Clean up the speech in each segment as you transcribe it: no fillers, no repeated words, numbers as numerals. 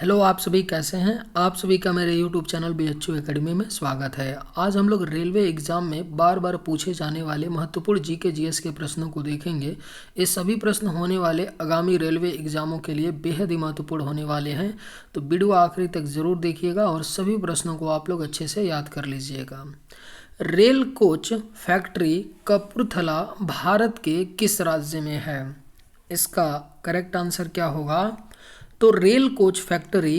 Hello, आप सभी कैसे हैं। आप सभी का मेरे यूट्यूब चैनल BHU एकेडमी में स्वागत है। आज हम लोग रेलवे एग्ज़ाम में बार बार पूछे जाने वाले महत्वपूर्ण जीके जीएस के प्रश्नों को देखेंगे। ये सभी प्रश्न होने वाले आगामी रेलवे एग्ज़ामों के लिए बेहद ही महत्वपूर्ण होने वाले हैं, तो वीडियो आखिरी तक ज़रूर देखिएगा और सभी प्रश्नों को आप लोग अच्छे से याद कर लीजिएगा। Rail coach factory Kapurthala Bharat के किस राज्य में है? इसका करेक्ट आंसर क्या होगा? तो रेल कोच फैक्ट्री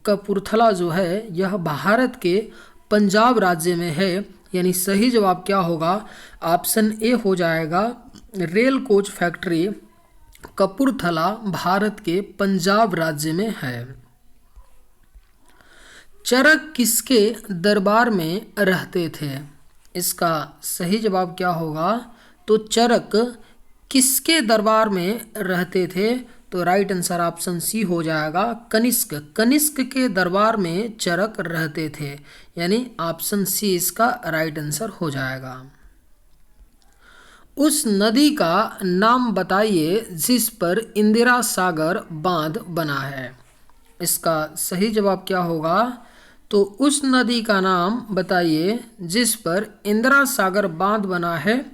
कपूरथला जो है यह भारत के पंजाब राज्य में है, यानी सही जवाब क्या होगा? ऑप्शन ए हो जाएगा। Rail coach factory Kapurthala Bharat के पंजाब राज्य में है। चरक किसके दरबार में रहते थे? इसका सही जवाब क्या होगा? तो चरक किसके दरबार में रहते थे? तो राइट आंसर ऑप्शन सी हो जाएगा, कनिष्क। कनिष्क के दरबार में चरक रहते थे, यानी ऑप्शन सी इसका राइट आंसर हो जाएगा। उस नदी का नाम बताइए जिस पर इंदिरा सागर बांध बना है। इसका सही जवाब क्या होगा? तो उस नदी का नाम बताइए जिस पर इंदिरा सागर बांध बना है।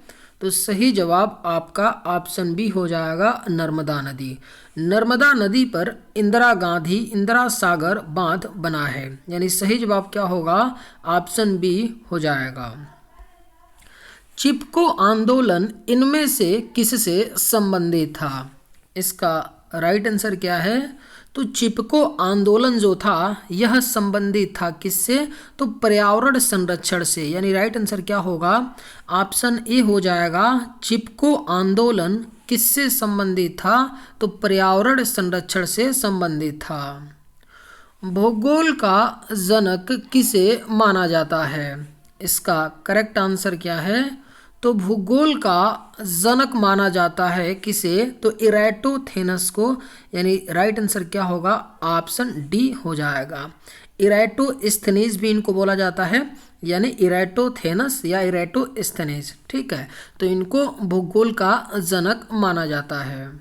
तो सही जवाब आपका ऑप्शन बी हो जाएगा, नर्मदा नदी। नर्मदा नदी पर इंदिरा सागर बांध बना है, यानी सही जवाब क्या होगा? ऑप्शन बी हो जाएगा। चिपको आंदोलन इनमें से किससे संबंधित था? इसका राइट आंसर क्या है? तो चिपको आंदोलन जो था यह संबंधित था किससे? तो पर्यावरण संरक्षण से, यानी राइट आंसर क्या होगा? ऑप्शन ए हो जाएगा। चिपको आंदोलन किससे संबंधित था? तो पर्यावरण संरक्षण से संबंधित था। भूगोल का जनक किसे माना जाता है? इसका करेक्ट आंसर क्या है? तो भूगोल का जनक माना जाता है किसे? तो इरेटोथेनस को, यानी राइट आंसर क्या होगा? ऑप्शन डी हो जाएगा। इरेटोस्थेनीज भी इनको बोला जाता है, यानी इरेटोथेनस या इरेटोस्थेनीज। ठीक है, तो इनको भूगोल का जनक माना जाता है।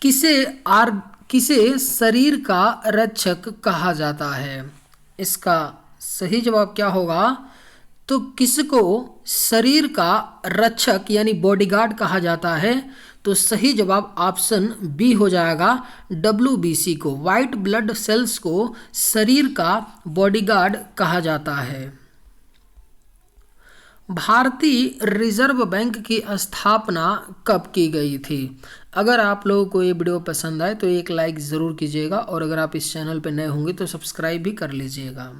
किसे शरीर का रक्षक कहा जाता है? इसका सही जवाब क्या होगा? तो किसको शरीर का रक्षक यानी बॉडीगार्ड कहा जाता है? तो सही जवाब ऑप्शन बी हो जाएगा, WBC को, वाइट ब्लड सेल्स को शरीर का बॉडीगार्ड कहा जाता है। भारतीय रिजर्व बैंक की स्थापना कब की गई थी? अगर आप लोगों को ये वीडियो पसंद आए तो एक लाइक ज़रूर कीजिएगा, और अगर आप इस चैनल पर नए होंगे तो सब्सक्राइब भी कर लीजिएगा।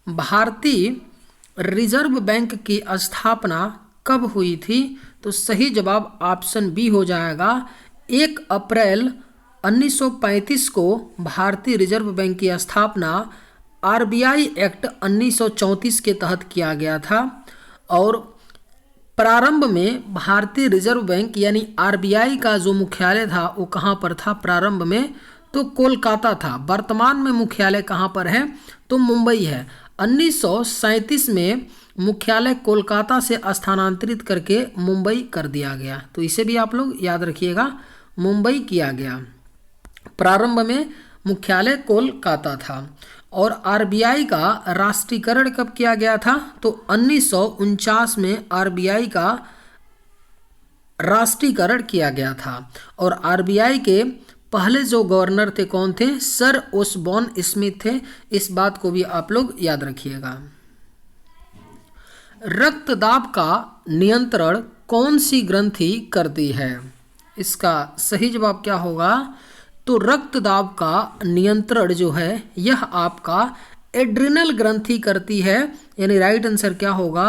भारतीय रिजर्व बैंक की स्थापना कब हुई थी? तो सही जवाब ऑप्शन बी हो जाएगा, 1 अप्रैल 1935 को भारतीय रिजर्व बैंक की स्थापना RBI एक्ट 1934 के तहत किया गया था। और प्रारंभ में भारतीय रिजर्व बैंक यानी RBI का जो मुख्यालय था वो कहाँ पर था प्रारंभ में? तो कोलकाता था। वर्तमान में मुख्यालय कहाँ पर है? तो मुंबई है। 1937 में मुख्यालय कोलकाता से स्थानांतरित करके मुंबई कर दिया गया, तो इसे भी आप लोग याद रखिएगा, मुंबई किया गया। प्रारंभ में मुख्यालय कोलकाता था। और RBI का राष्ट्रीयकरण कब किया गया था? तो 1949 में RBI का राष्ट्रीयकरण किया गया था। और RBI के पहले जो गवर्नर थे कौन थे? सर ओसबॉर्न स्मिथ थे। इस बात को भी आप लोग याद रखिएगा। रक्तदाब का नियंत्रण कौन सी ग्रंथि करती है? इसका सही जवाब क्या होगा? तो रक्तदाब का नियंत्रण जो है यह आपका एड्रिनल ग्रंथि करती है, यानी राइट आंसर क्या होगा?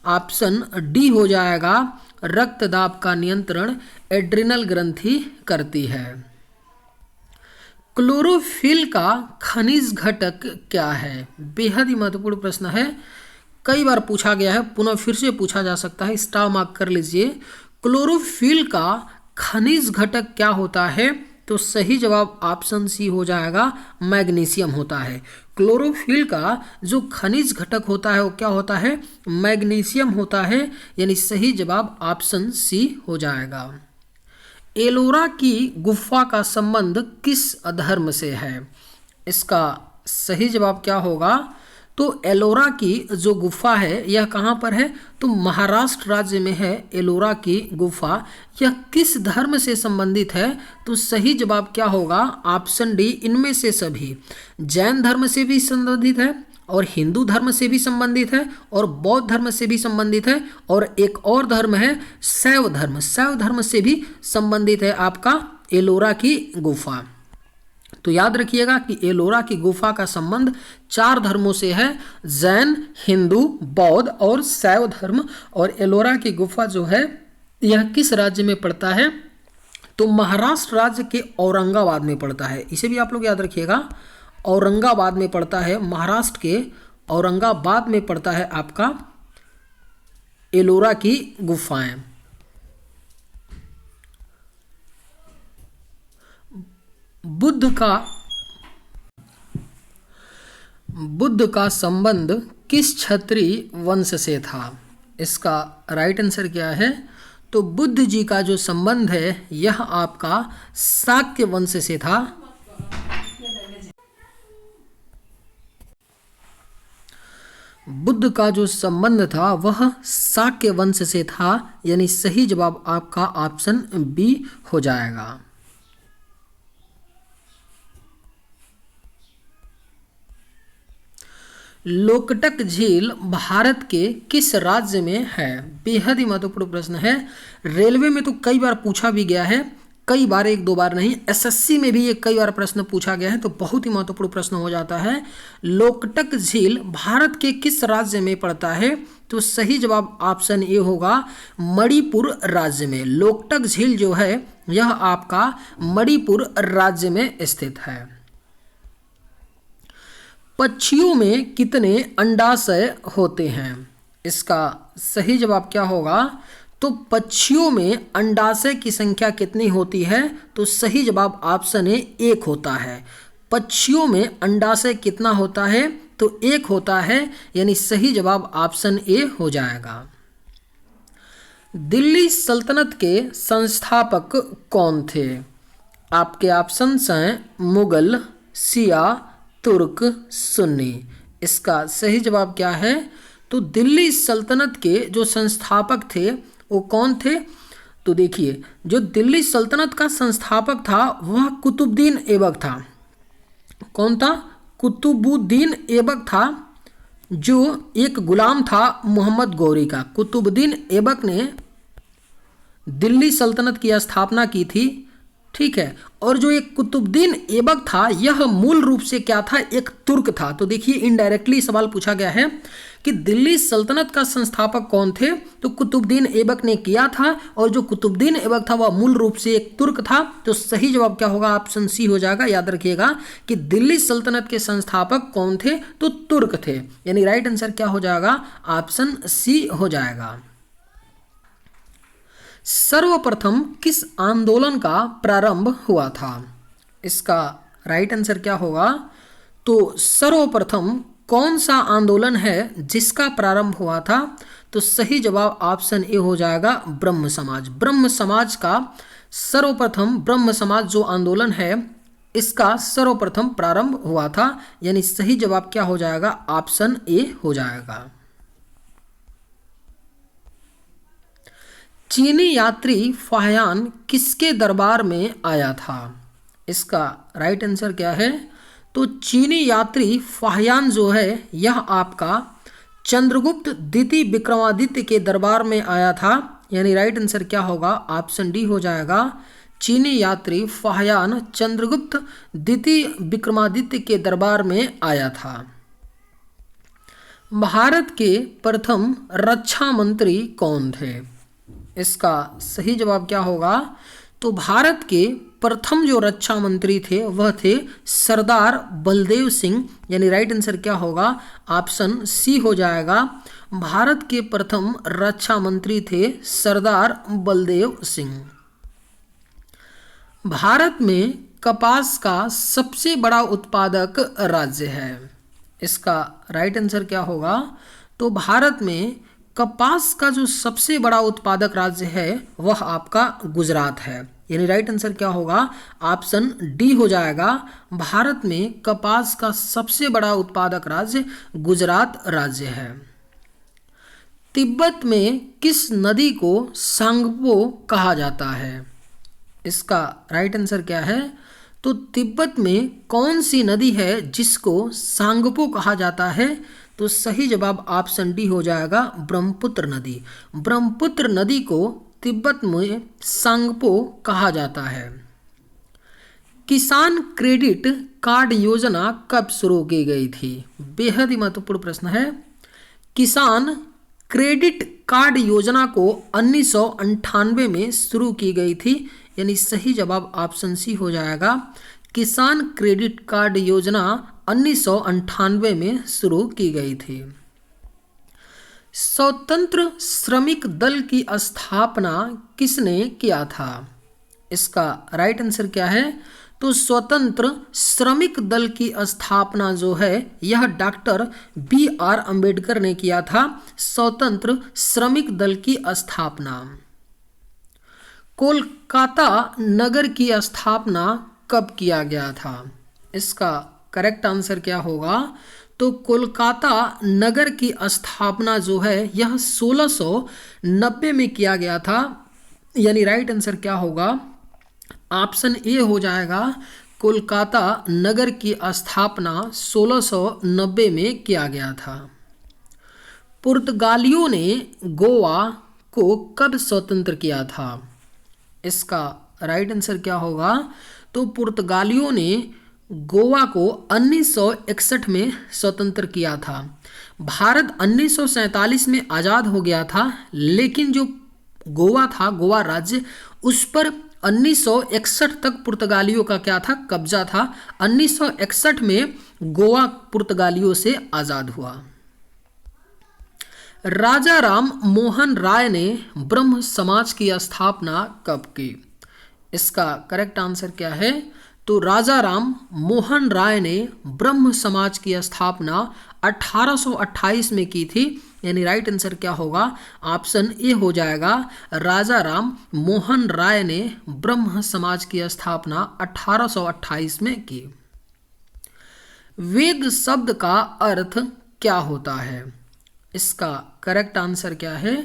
ऑप्शन डी हो जाएगा। रक्तदाब का नियंत्रण एड्रिनल ग्रंथि करती है। क्लोरोफिल का खनिज घटक क्या है? बेहद ही महत्वपूर्ण प्रश्न है, कई बार पूछा गया है, पुनः फिर से पूछा जा सकता है, स्टार मार्क कर लीजिए। क्लोरोफिल का खनिज घटक क्या होता है? तो सही जवाब ऑप्शन सी हो जाएगा, मैग्नीशियम होता है। क्लोरोफिल का जो खनिज घटक होता है वो क्या होता है? मैग्नीशियम होता है, यानी सही जवाब ऑप्शन सी हो जाएगा। एलोरा की गुफा का संबंध किस धर्म से है? इसका सही जवाब क्या होगा? तो एलोरा की जो गुफा है यह कहाँ पर है? तो महाराष्ट्र राज्य में है एलोरा की गुफा। यह किस धर्म से संबंधित है? तो सही जवाब क्या होगा? ऑप्शन डी, इनमें से सभी। जैन धर्म से भी संबंधित है और हिंदू धर्म से भी संबंधित है और बौद्ध धर्म से भी संबंधित है और एक और धर्म है शैव धर्म। शैव धर्म से भी संबंधित है आपका एलोरा की गुफा। तो याद रखिएगा कि एलोरा की गुफा का संबंध 4 धर्मों से है, जैन, हिंदू, बौद्ध और शैव धर्म। और एलोरा की गुफा जो है यह किस राज्य में पड़ता है? तो महाराष्ट्र राज्य के औरंगाबाद में पड़ता है। इसे भी आप लोग याद रखिएगा, औरंगाबाद में पड़ता है, महाराष्ट्र के औरंगाबाद में पड़ता है आपका एलोरा की गुफाएं। बुद्ध का संबंध किस क्षत्रिय वंश से था? इसका राइट आंसर क्या है? तो बुद्ध जी का जो संबंध है यह आपका शाक्य वंश से था। बुद्ध का जो संबंध था वह शाक्य वंश से था, यानी सही जवाब आपका ऑप्शन बी हो जाएगा। लोकटक झील भारत के किस राज्य में है? बेहद ही महत्वपूर्ण प्रश्न है। रेलवे में तो कई बार पूछा भी गया है, कई बार, 1-2 बार नहीं, एसएससी में भी ये कई बार प्रश्न पूछा गया है, तो बहुत ही महत्वपूर्ण प्रश्न हो जाता है। लोकटक झील भारत के किस राज्य में पड़ता है? तो सही जवाब ऑप्शन ए होगा, मणिपुर राज्य में। लोकटक झील जो है यह आपका मणिपुर राज्य में स्थित है। पक्षियों में कितने अंडाशय होते हैं? इसका सही जवाब क्या होगा? तो पक्षियों में अंडाशय की संख्या कितनी होती है? तो सही जवाब ऑप्शन ए 1 होता है। पक्षियों में अंडाशय कितना होता है? तो 1 होता है, यानी सही जवाब ऑप्शन ए हो जाएगा। दिल्ली सल्तनत के संस्थापक कौन थे? आपके ऑप्शंस हैं मुगल, शिया, तुर्क, सुन्नी। इसका सही जवाब क्या है? तो दिल्ली सल्तनत के जो संस्थापक थे वो कौन थे? तो देखिए, जो दिल्ली सल्तनत का संस्थापक था वह कुतुबुद्दीन ऐबक था। कौन था? कुतुबुद्दीन ऐबक था, जो एक गुलाम था मोहम्मद गौरी का। कुतुबुद्दीन ऐबक ने दिल्ली सल्तनत की स्थापना की थी, ठीक है। और जो एक कुतुबुद्दीन ऐबक था यह मूल रूप से क्या था? एक तुर्क था। तो देखिए, इनडायरेक्टली सवाल पूछा गया है कि दिल्ली सल्तनत का संस्थापक कौन थे? तो कुतुबुद्दीन ऐबक ने किया था, और जो कुतुबुद्दीन ऐबक था वह मूल रूप से एक तुर्क था। तो सही जवाब क्या होगा? ऑप्शन सी हो जाएगा। याद रखिएगा कि दिल्ली सल्तनत के संस्थापक कौन थे? तो तुर्क थे, यानी राइट आंसर क्या हो जाएगा? ऑप्शन सी हो जाएगा। सर्वप्रथम किस आंदोलन का प्रारंभ हुआ था? इसका राइट आंसर क्या होगा? तो सर्वप्रथम कौन सा आंदोलन है जिसका प्रारंभ हुआ था? तो सही जवाब ऑप्शन ए हो जाएगा, ब्रह्म समाज। ब्रह्म समाज का सर्वप्रथम, ब्रह्म समाज जो आंदोलन है इसका सर्वप्रथम प्रारंभ हुआ था, यानी सही जवाब क्या हो जाएगा? ऑप्शन ए हो जाएगा। चीनी यात्री फाहियान किसके दरबार में आया था? इसका राइट आंसर क्या है? तो चीनी यात्री फाहियान जो है यह आपका चंद्रगुप्त द्वितीय विक्रमादित्य के दरबार में आया था, यानी राइट आंसर क्या होगा? ऑप्शन डी हो जाएगा। चीनी यात्री फाहियान चंद्रगुप्त द्वितीय विक्रमादित्य के दरबार में आया था। भारत के प्रथम रक्षा मंत्री कौन थे? इसका सही जवाब क्या होगा? तो भारत के प्रथम जो रक्षा मंत्री थे वह थे सरदार बलदेव सिंह, यानी राइट आंसर क्या होगा? ऑप्शन सी हो जाएगा। भारत के प्रथम रक्षा मंत्री थे सरदार बलदेव सिंह। भारत में कपास का सबसे बड़ा उत्पादक राज्य है। इसका राइट आंसर क्या होगा? तो भारत में कपास का जो सबसे बड़ा उत्पादक राज्य है वह आपका गुजरात है। यानी राइट आंसर क्या होगा, ऑप्शन डी हो जाएगा। भारत में कपास का सबसे बड़ा उत्पादक राज्य गुजरात राज्य है। तिब्बत में किस नदी को सांगपो कहा जाता है? इसका राइट आंसर क्या है? तो तिब्बत में कौन सी नदी है जिसको सांगपो कहा जाता है? तो सही जवाब ऑप्शन डी हो जाएगा, ब्रह्मपुत्र नदी। ब्रह्मपुत्र नदी को तिब्बत में सांगपो कहा जाता है। किसान क्रेडिट कार्ड योजना कब शुरू की गई थी? बेहद ही महत्वपूर्ण प्रश्न है। किसान क्रेडिट कार्ड योजना को 1998 में शुरू की गई थी, यानी सही जवाब ऑप्शन सी हो जाएगा। किसान क्रेडिट कार्ड योजना 1998 में शुरू की गई थी। स्वतंत्र श्रमिक दल की स्थापना किसने किया था? इसका राइट आंसर क्या है? तो स्वतंत्र श्रमिक दल की स्थापना जो है यह डॉक्टर BR अम्बेडकर ने किया था। स्वतंत्र श्रमिक दल की स्थापना। कोलकाता नगर की स्थापना कब किया गया था? इसका करेक्ट आंसर क्या होगा? तो कोलकाता नगर की स्थापना जो है यह 1690 में किया गया था, यानी राइट आंसर क्या होगा? ऑप्शन ए हो जाएगा। कोलकाता नगर की स्थापना 1690 में किया गया था। पुर्तगालियों ने गोवा को कब स्वतंत्र किया था? इसका राइट आंसर क्या होगा? तो पुर्तगालियों ने गोवा को 1961 में स्वतंत्र किया था। भारत 1947 में आज़ाद हो गया था, लेकिन जो गोवा था, गोवा राज्य, उस पर 1961 तक पुर्तगालियों का क्या था? कब्जा था। 1961 में गोवा पुर्तगालियों से आज़ाद हुआ। राजा राम मोहन राय ने ब्रह्म समाज की स्थापना कब की? इसका करेक्ट आंसर क्या है? तो राजा राम मोहन राय ने ब्रह्म समाज की स्थापना 1828 में की थी, यानी राइट आंसर क्या होगा? ऑप्शन ए हो जाएगा। राजा राम मोहन राय ने ब्रह्म समाज की स्थापना 1828 में की। वेद शब्द का अर्थ क्या होता है? इसका करेक्ट आंसर क्या है?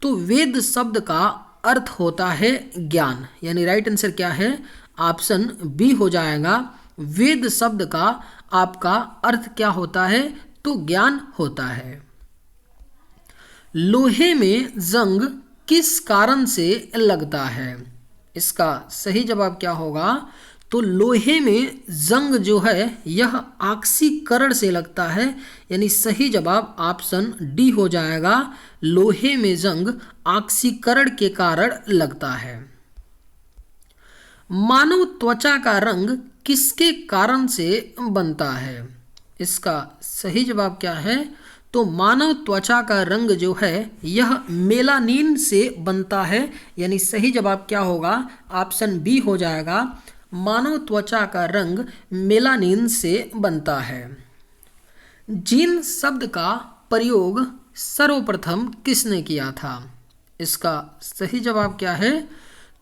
तो वेद शब्द का अर्थ होता है ज्ञान, यानी राइट आंसर क्या है? ऑप्शन बी हो जाएगा। वेद शब्द का आपका अर्थ क्या होता है? तो ज्ञान होता है। लोहे में जंग किस कारण से लगता है? इसका सही जवाब क्या होगा? तो लोहे में जंग जो है यह ऑक्सीकरण से लगता है, यानी सही जवाब ऑप्शन डी हो जाएगा। लोहे में जंग ऑक्सीकरण के कारण लगता है। मानव त्वचा का रंग किसके कारण से बनता है? इसका सही जवाब क्या है? तो मानव त्वचा का रंग जो है यह मेलानिन से बनता है, यानी सही जवाब क्या होगा? ऑप्शन बी हो जाएगा। मानव त्वचा का रंग मेलानिन से बनता है। जीन शब्द का प्रयोग सर्वप्रथम किसने किया था? इसका सही जवाब क्या है?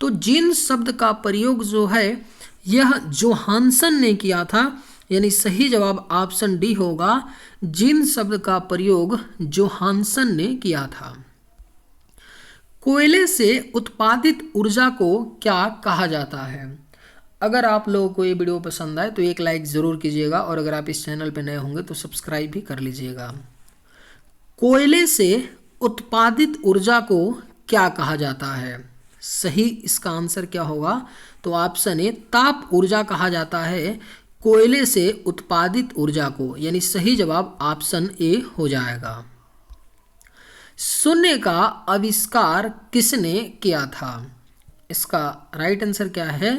तो जीन शब्द का प्रयोग जो है यह जोहानसन ने किया था, यानी सही जवाब ऑप्शन डी होगा। जीन शब्द का प्रयोग जोहानसन ने किया था। कोयले से उत्पादित ऊर्जा को क्या कहा जाता है? अगर आप लोगों को ये वीडियो पसंद आए तो एक लाइक ज़रूर कीजिएगा, और अगर आप इस चैनल पर नए होंगे तो सब्सक्राइब भी कर लीजिएगा। कोयले से उत्पादित ऊर्जा को क्या कहा जाता है? सही इसका आंसर क्या होगा? तो ऑप्शन ए ताप ऊर्जा कहा जाता है कोयले से उत्पादित ऊर्जा को, यानी सही जवाब ऑप्शन ए हो जाएगा। शून्य का आविष्कार किसने किया था? इसका राइट आंसर क्या है?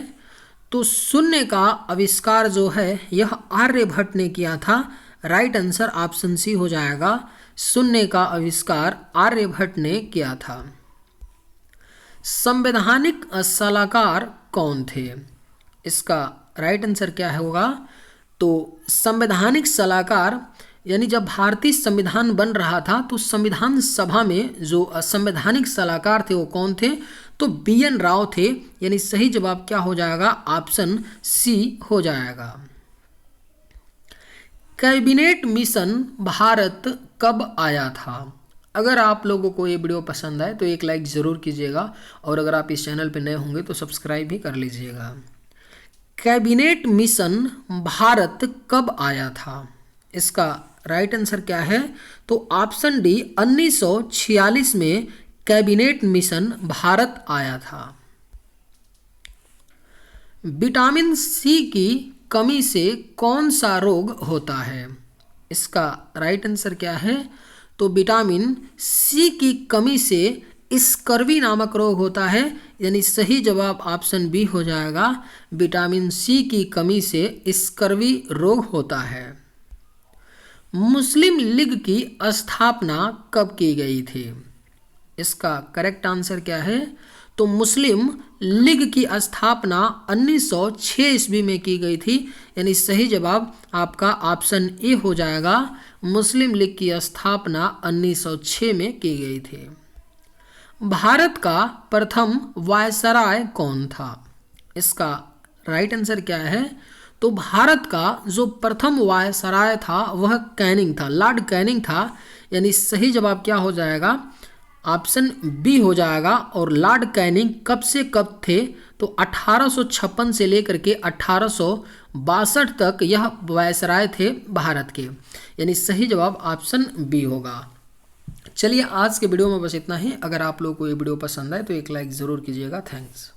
तो शून्य का आविष्कार जो है यह आर्यभट्ट ने किया था। राइट आंसर ऑप्शन सी हो जाएगा। शून्य का आविष्कार आर्यभट्ट ने किया था। संवैधानिक सलाहकार कौन थे? इसका राइट आंसर क्या होगा? तो संवैधानिक सलाहकार, यानी जब भारतीय संविधान बन रहा था तो संविधान सभा में जो संवैधानिक सलाहकार थे वो कौन थे? तो BN राव थे, यानी सही जवाब क्या हो जाएगा, ऑप्शन सी हो जाएगा। कैबिनेट मिशन भारत कब आया था? अगर आप लोगों को ये वीडियो पसंद आए तो एक लाइक ज़रूर कीजिएगा, और अगर आप इस चैनल पर नए होंगे तो सब्सक्राइब भी कर लीजिएगा। कैबिनेट मिशन भारत कब आया था? इसका राइट आंसर क्या है, तो ऑप्शन डी 1946 में कैबिनेट मिशन भारत आया था। विटामिन सी की कमी से कौन सा रोग होता है? इसका राइट आंसर क्या है, तो विटामिन सी की कमी से स्कर्वी नामक रोग होता है, यानी सही जवाब ऑप्शन बी हो जाएगा, विटामिन सी की कमी से स्कर्वी रोग होता है। मुस्लिम लीग की स्थापना कब की गई थी? इसका करेक्ट आंसर क्या है, तो मुस्लिम लीग की स्थापना 1906 ईस्वी में की गई थी, यानी सही जवाब आपका ऑप्शन ए हो जाएगा, मुस्लिम लीग की स्थापना 1906 में की गई थी। भारत का प्रथम वायसराय कौन था? इसका राइट आंसर क्या है, तो भारत का जो प्रथम वायसराय था वह कैनिंग था, लॉर्ड कैनिंग था, यानी सही जवाब क्या हो जाएगा, ऑप्शन बी हो जाएगा। और लॉर्ड कैनिंग कब से कब थे, तो 1856 से लेकर के 1862 तक यह वायसराय थे भारत के, यानी सही जवाब ऑप्शन बी होगा। चलिए आज के वीडियो में बस इतना ही। अगर आप लोगों को ये वीडियो पसंद आए तो एक लाइक ज़रूर कीजिएगा। थैंक्स।